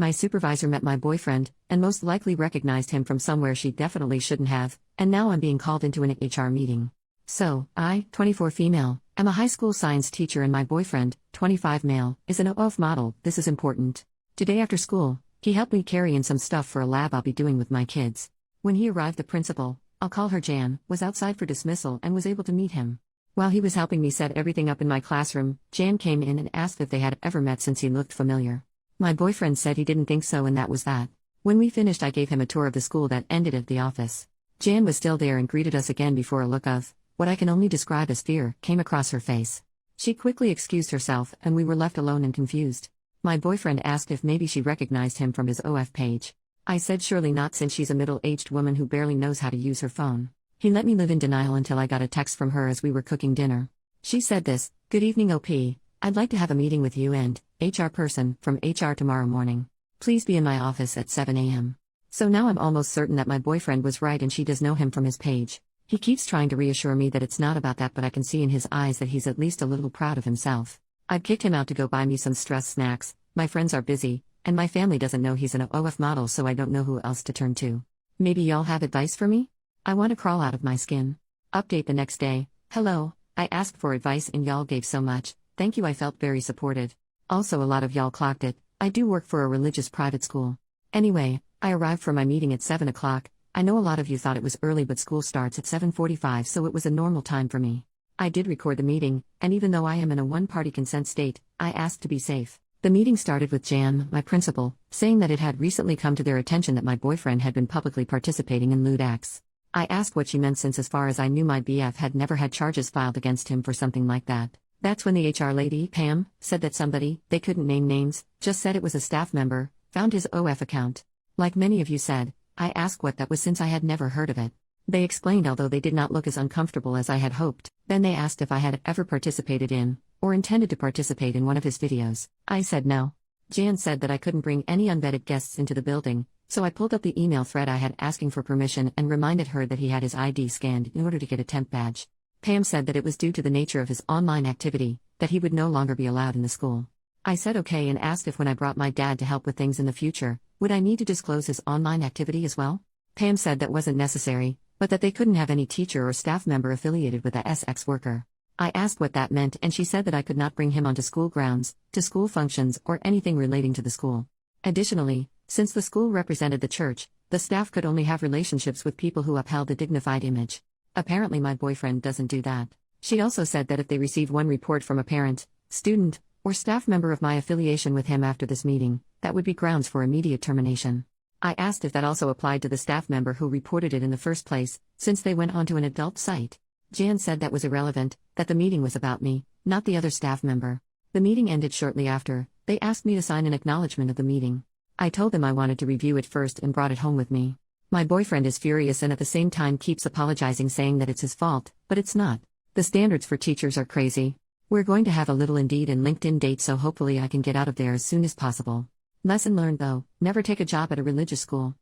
My supervisor met my boyfriend, and most likely recognized him from somewhere she definitely shouldn't have, and now I'm being called into an HR meeting. So, I, 24 female, am a high school science teacher and my boyfriend, 25 male, is an OF model. This is important. Today after school, he helped me carry in some stuff for a lab I'll be doing with my kids. When he arrived, the principal, I'll call her Jan, was outside for dismissal and was able to meet him. While he was helping me set everything up in my classroom, Jan came in and asked if they had ever met since he looked familiar. My boyfriend said he didn't think so, and that was that. When we finished, I gave him a tour of the school that ended at the office. Jan was still there and greeted us again before a look of what I can only describe as fear came across her face. She quickly excused herself and we were left alone and confused. My boyfriend asked if maybe she recognized him from his OF page. I said surely not, since she's a middle-aged woman who barely knows how to use her phone. He let me live in denial until I got a text from her as we were cooking dinner. She said this: "Good evening OP, I'd like to have a meeting with you and HR person from HR tomorrow morning. Please be in my office at 7 a.m. So now I'm almost certain that my boyfriend was right and she does know him from his page. He keeps trying to reassure me that it's not about that, but I can see in his eyes that he's at least a little proud of himself. I've kicked him out to go buy me some stress snacks. My friends are busy, and my family doesn't know he's an OF model, so I don't know who else to turn to. Maybe y'all have advice for me? I want to crawl out of my skin." Update the next day. "Hello, I asked for advice and y'all gave so much. Thank you, I felt very supported. Also, a lot of y'all clocked it. I do work for a religious private school. Anyway, I arrived for my meeting at 7 o'clock. I know a lot of you thought it was early, but school starts at 7:45, so it was a normal time for me. I did record the meeting, and even though I am in a one-party consent state, I asked to be safe. The meeting started with Jan, my principal, saying that it had recently come to their attention that my boyfriend had been publicly participating in lewd acts. I asked what she meant, since as far as I knew my BF had never had charges filed against him for something like that. That's when the HR lady, Pam, said that somebody, they couldn't name names, just said it was a staff member, found his OF account. Like many of you said, I asked what that was, since I had never heard of it. They explained, although they did not look as uncomfortable as I had hoped. Then they asked if I had ever participated in, or intended to participate in, one of his videos. I said no. Jan said that I couldn't bring any unvetted guests into the building, so I pulled up the email thread I had asking for permission and reminded her that he had his ID scanned in order to get a temp badge. Pam said that it was due to the nature of his online activity, that he would no longer be allowed in the school. I said okay and asked if when I brought my dad to help with things in the future, would I need to disclose his online activity as well? Pam said that wasn't necessary, but that they couldn't have any teacher or staff member affiliated with a SX worker. I asked what that meant, and she said that I could not bring him onto school grounds, to school functions, or anything relating to the school. Additionally, since the school represented the church, the staff could only have relationships with people who upheld a dignified image. Apparently my boyfriend doesn't do that. She also said that if they received one report from a parent, student, or staff member of my affiliation with him after this meeting, that would be grounds for immediate termination. I asked if that also applied to the staff member who reported it in the first place, since they went onto an adult site. Jan said that was irrelevant, that the meeting was about me, not the other staff member. The meeting ended shortly after. They asked me to sign an acknowledgement of the meeting. I told them I wanted to review it first and brought it home with me. My boyfriend is furious and at the same time keeps apologizing, saying that it's his fault, but it's not. The standards for teachers are crazy. We're going to have a little Indeed and LinkedIn date, so hopefully I can get out of there as soon as possible. Lesson learned though, never take a job at a religious school.